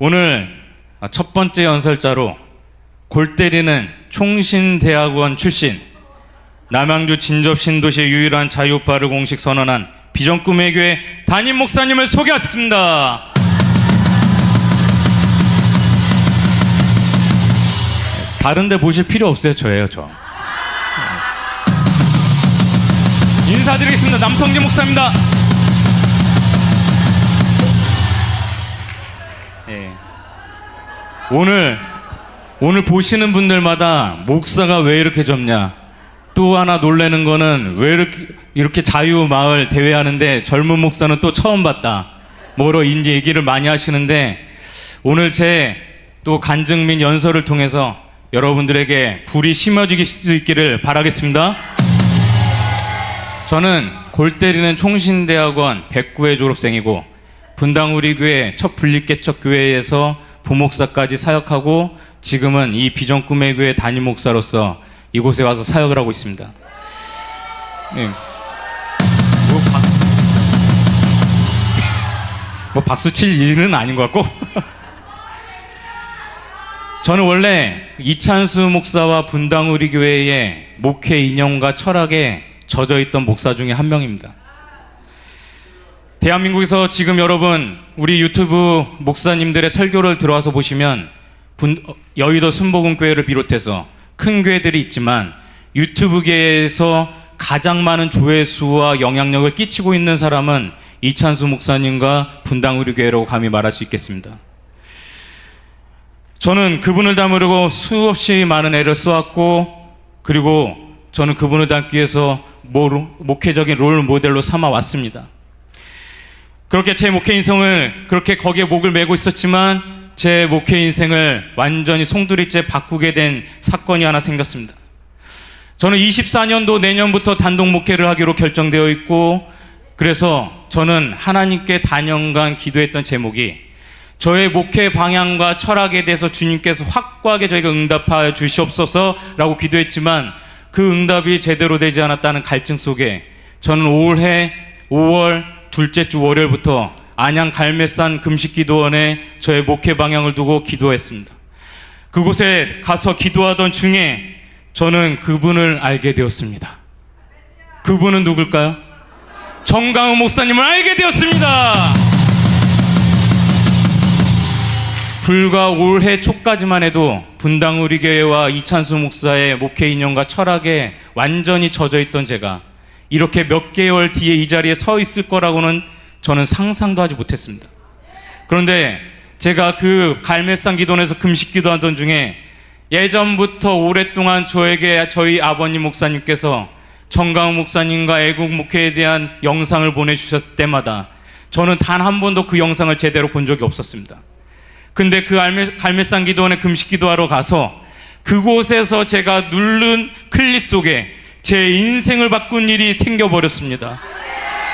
오늘 첫 번째 연설자로 골 때리는 총신대학원 출신, 남양주 진접신도시의 유일한 자유파를 공식 선언한 비전꿈의 교회 담임 목사님을 소개하겠습니다. 다른 데 보실 필요 없어요. 저예요, 저. 인사드리겠습니다. 남성재 목사입니다. 예. 오늘 보시는 분들마다 목사가 왜 이렇게 젊냐, 또 하나 놀라는 거는 왜 이렇게 자유마을 대회하는데 젊은 목사는 또 처음 봤다, 뭐로 이제 얘기를 많이 하시는데, 오늘 제 또 간증 및 연설을 통해서 여러분들에게 불이 심어질 수 있기를 바라겠습니다. 저는 골 때리는 총신대학원 109회 졸업생이고, 분당 우리교회 첫 분립개척 교회에서 부목사까지 사역하고, 지금은 이 비전꿈의 교회 담임 목사로서 이곳에 와서 사역을 하고 있습니다. 네. 박수 칠 일은 아닌 것 같고 저는 원래 이찬수 목사와 분당 우리교회의 목회 인연과 철학에 젖어있던 목사 중에 한 명입니다. 대한민국에서 지금 여러분 우리 유튜브 목사님들의 설교를 들어와서 보시면 여의도 순복음교회를 비롯해서 큰 교회들이 있지만, 유튜브계에서 가장 많은 조회수와 영향력을 끼치고 있는 사람은 이찬수 목사님과 분당 우리교회라고 감히 말할 수 있겠습니다. 저는 그분을 닮으려고 수없이 많은 애를 써왔고, 그리고 저는 그분을 닮기 위해서 목회적인 롤 모델로 삼아 왔습니다. 그렇게 제 목회 인생을 그렇게 거기에 목을 메고 있었지만, 제 목회 인생을 완전히 송두리째 바꾸게 된 사건이 하나 생겼습니다. 저는 24년도 내년부터 단독 목회를 하기로 결정되어 있고, 그래서 저는 하나님께 단연간 기도했던 제목이, 저의 목회 방향과 철학에 대해서 주님께서 확고하게 저에게 응답하여 주시옵소서 라고 기도했지만, 그 응답이 제대로 되지 않았다는 갈증 속에 저는 올해 5월 둘째 주 월요일부터 안양 갈매산 금식기도원에 저의 목회 방향을 두고 기도했습니다. 그곳에 가서 기도하던 중에 저는 그분을 알게 되었습니다. 그분은 누굴까요? 정강훈 목사님을 알게 되었습니다. 불과 올해 초까지만 해도 분당 우리교회와 이찬수 목사의 목회 인연과 철학에 완전히 젖어있던 제가 이렇게 몇 개월 뒤에 이 자리에 서 있을 거라고는 저는 상상도 하지 못했습니다. 그런데 제가 그 갈매산 기도원에서 금식 기도하던 중에 예전부터 오랫동안 저에게 저희 아버님 목사님께서 정강훈 목사님과 애국 목회에 대한 영상을 보내주셨을 때마다 저는 단 한 번도 그 영상을 제대로 본 적이 없었습니다. 근데 그 갈매산 기도원에 금식 기도하러 가서 그곳에서 제가 누른 클릭 속에 제 인생을 바꾼 일이 생겨버렸습니다.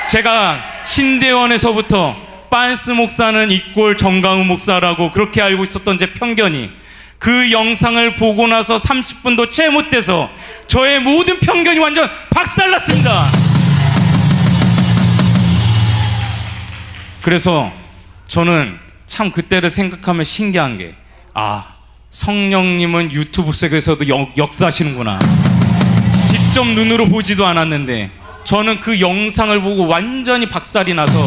제가 신대원에서부터 빤스 목사는 이꼴 정강훈 목사라고 그렇게 알고 있었던 제 편견이, 그 영상을 보고 나서 30분도 채 못 돼서 저의 모든 편견이 완전 박살났습니다. 그래서 저는 참 그때를 생각하면 신기한 게, 성령님은 유튜브 속에서도 역사하시는구나. 직접 눈으로 보지도 않았는데 저는 그 영상을 보고 완전히 박살이 나서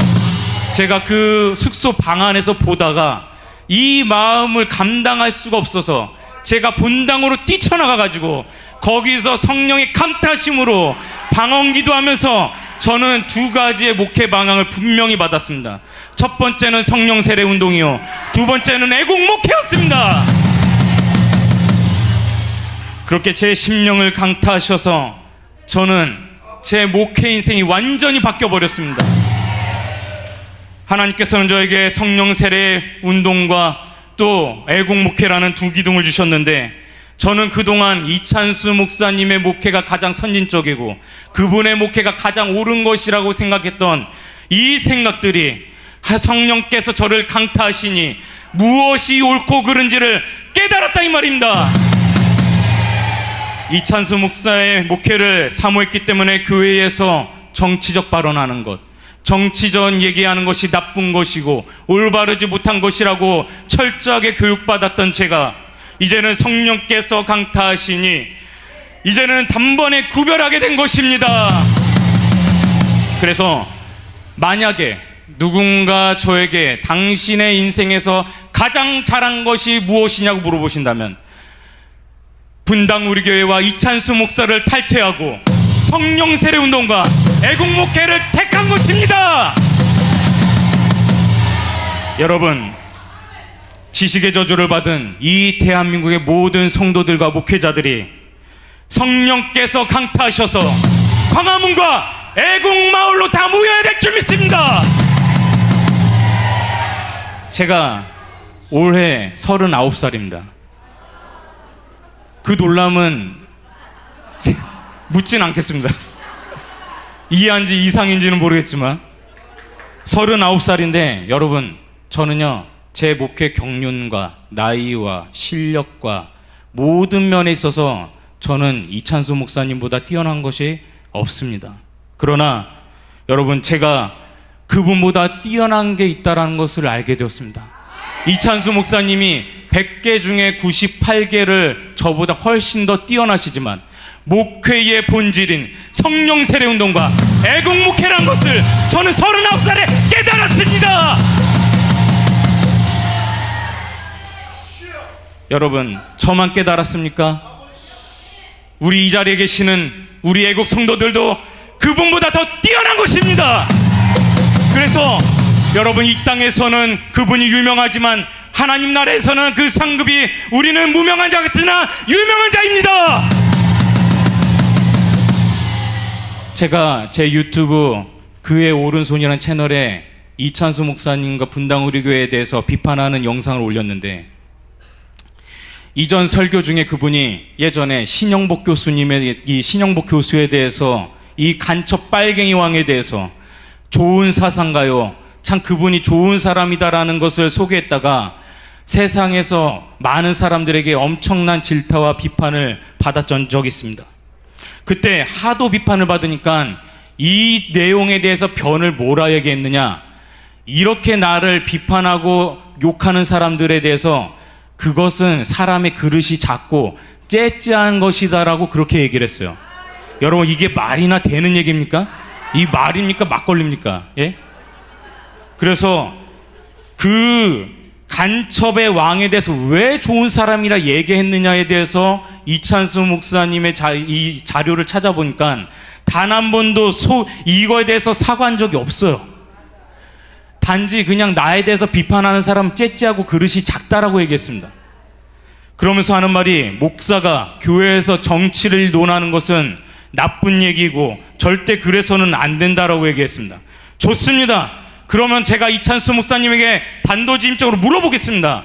제가 그 숙소 방 안에서 보다가 이 마음을 감당할 수가 없어서 제가 본당으로 뛰쳐나가가지고 거기서 성령의 감타심으로 방언기도 하면서 저는 두 가지의 목회 방향을 분명히 받았습니다. 첫 번째는 성령 세례 운동이요, 두 번째는 애국 목회였습니다. 그렇게 제 심령을 강타하셔서 저는 제 목회 인생이 완전히 바뀌어버렸습니다. 하나님께서는 저에게 성령 세례 운동과 또 애국 목회라는 두 기둥을 주셨는데, 저는 그동안 이찬수 목사님의 목회가 가장 선진적이고 그분의 목회가 가장 옳은 것이라고 생각했던 이 생각들이 성령께서 저를 강타하시니 무엇이 옳고 그른지를 깨달았다 이 말입니다. 이찬수 목사의 목회를 사모했기 때문에 교회에서 정치적 발언하는 것, 정치전 얘기하는 것이 나쁜 것이고 올바르지 못한 것이라고 철저하게 교육받았던 제가 이제는 성령께서 강타하시니 이제는 단번에 구별하게 된 것입니다. 그래서 만약에 누군가 저에게 당신의 인생에서 가장 잘한 것이 무엇이냐고 물어보신다면 분당 우리 교회와 이찬수 목사를 탈퇴하고 성령 세례 운동과 애국 목회를 택한 것입니다. 여러분, 지식의 저주를 받은 이 대한민국의 모든 성도들과 목회자들이 성령께서 강타하셔서 광화문과 애국마을로 다 모여야 될 줄 믿습니다. 제가 올해 39살입니다. 그 놀람은 묻진 않겠습니다. 이해한지 이상인지는 모르겠지만 39살인데 여러분, 저는요 제 목회 경륜과 나이와 실력과 모든 면에 있어서 저는 이찬수 목사님보다 뛰어난 것이 없습니다. 그러나 여러분, 제가 그분보다 뛰어난 게 있다는 것을 알게 되었습니다. 이찬수 목사님이 100개 중에 98개를 저보다 훨씬 더 뛰어나시지만 목회의 본질인 성령 세례 운동과 애국 목회란 것을 저는 39살에 깨달았습니다. 여러분, 저만 깨달았습니까? 우리 이 자리에 계시는 우리 애국 성도들도 그분보다 더 뛰어난 것입니다. 그래서 여러분, 이 땅에서는 그분이 유명하지만 하나님 나라에서는 그 상급이 우리는 무명한 자 같으나 유명한 자입니다. 제가 제 유튜브 그의 오른손이라는 채널에 이찬수 목사님과 분당 우리 교회에 대해서 비판하는 영상을 올렸는데, 이전 설교 중에 그분이 예전에 신영복 교수님의 이 신영복 교수에 대해서 이 간첩 빨갱이 왕에 대해서 좋은 사상가요, 참 그분이 좋은 사람이다라는 것을 소개했다가 세상에서 많은 사람들에게 엄청난 질타와 비판을 받았던 적이 있습니다. 그때 하도 비판을 받으니까 이 내용에 대해서 변을 뭐라 얘기했느냐, 이렇게 나를 비판하고 욕하는 사람들에 대해서 그것은 사람의 그릇이 작고 째째한 것이다라고 그렇게 얘기를 했어요. 여러분, 이게 말이나 되는 얘기입니까? 이 말입니까? 막걸리입니까? 예? 그래서 그 간첩의 왕에 대해서 왜 좋은 사람이라 얘기했느냐에 대해서 이찬수 목사님의 이 자료를 찾아보니까 단 한 번도 이거에 대해서 사과한 적이 없어요. 단지 그냥 나에 대해서 비판하는 사람 째째하고 그릇이 작다라고 얘기했습니다. 그러면서 하는 말이, 목사가 교회에서 정치를 논하는 것은 나쁜 얘기고 절대 그래서는 안 된다라고 얘기했습니다. 좋습니다. 그러면 제가 이찬수 목사님에게 단도직입적으로 물어보겠습니다.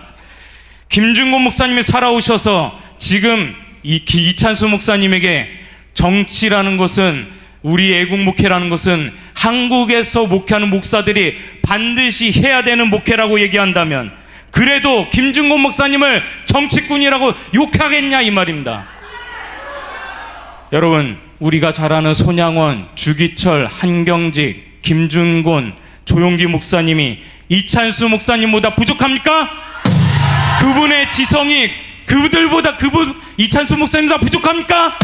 김준곤 목사님이 살아오셔서 지금 이찬수 목사님에게 정치라는 것은, 우리 애국 목회라는 것은 한국에서 목회하는 목사들이 반드시 해야 되는 목회라고 얘기한다면, 그래도 김준곤 목사님을 정치꾼이라고 욕하겠냐 이 말입니다. 여러분, 우리가 잘 아는 손양원, 주기철, 한경직, 김준곤, 조용기 목사님이 이찬수 목사님보다 부족합니까? 그분의 지성이 이찬수 목사님보다 부족합니까?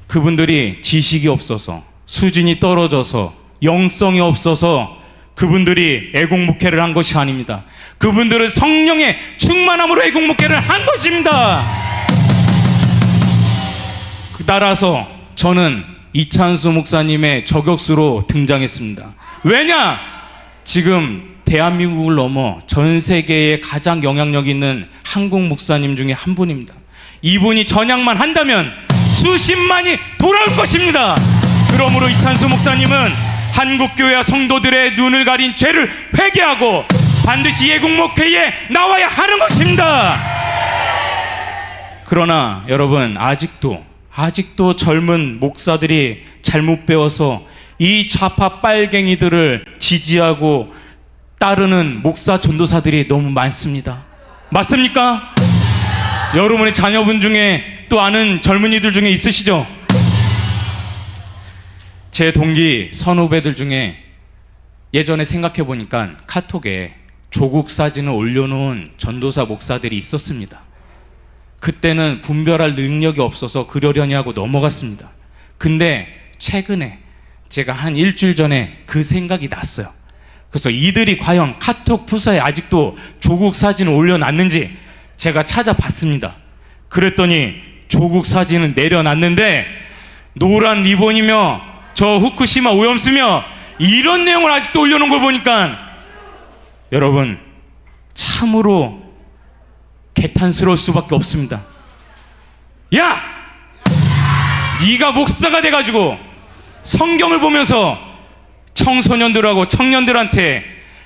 그분들이 지식이 없어서, 수준이 떨어져서, 영성이 없어서 그분들이 애국 목회를 한 것이 아닙니다. 그분들은 성령의 충만함으로 애국 목회를 한 것입니다. 따라서 저는 이찬수 목사님의 저격수로 등장했습니다. 왜냐? 지금 대한민국을 넘어 전 세계에 가장 영향력 있는 한국 목사님 중에 한 분입니다. 이분이 전향만 한다면 수십만이 돌아올 것입니다. 그러므로 이찬수 목사님은 한국교회와 성도들의 눈을 가린 죄를 회개하고 반드시 애국 목회에 나와야 하는 것입니다. 그러나 여러분, 아직도 젊은 목사들이 잘못 배워서 이 좌파 빨갱이들을 지지하고 따르는 목사 전도사들이 너무 많습니다. 맞습니까? 여러분의 자녀분 중에 또 아는 젊은이들 중에 있으시죠? 제 동기 선후배들 중에 예전에 생각해 보니까 카톡에 조국 사진을 올려놓은 전도사 목사들이 있었습니다. 그때는 분별할 능력이 없어서 그러려니 하고 넘어갔습니다. 근데 최근에 제가 한 일주일 전에 그 생각이 났어요. 그래서 이들이 과연 카톡 프사에 아직도 조국 사진을 올려놨는지 제가 찾아봤습니다. 그랬더니 조국 사진은 내려놨는데 노란 리본이며 저 후쿠시마 오염수며 이런 내용을 아직도 올려놓은 걸 보니까 여러분 참으로 개탄스러울 수밖에 없습니다. 야! 네가 목사가 돼가지고 성경을 보면서 청소년들하고 청년들한테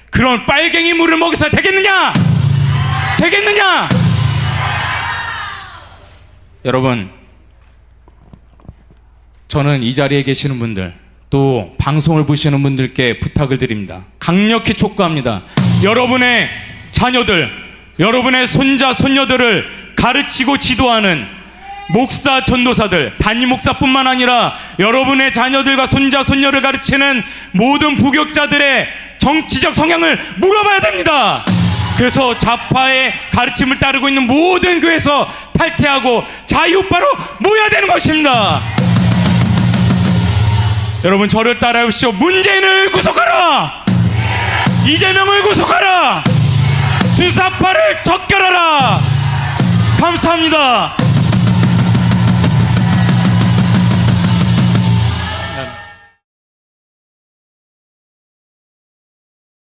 그런 빨갱이 물을 먹여서 되겠느냐? 되겠느냐? 여러분, 저는 이 자리에 계시는 분들, 또 방송을 보시는 분들께 부탁을 드립니다. 강력히 촉구합니다. 여러분의 자녀들, 여러분의 손자, 손녀들을 가르치고 지도하는 목사, 전도사들, 단임 목사뿐만 아니라 여러분의 자녀들과 손자, 손녀를 가르치는 모든 부교육자들의 정치적 성향을 물어봐야 됩니다. 그래서 좌파의 가르침을 따르고 있는 모든 교회에서 탈퇴하고 자유파로 모여야 되는 것입니다. 여러분, 저를 따라해보시죠. 문재인을 구속하라! 이재명을 구속하라! 주사파를 적결하라! 감사합니다.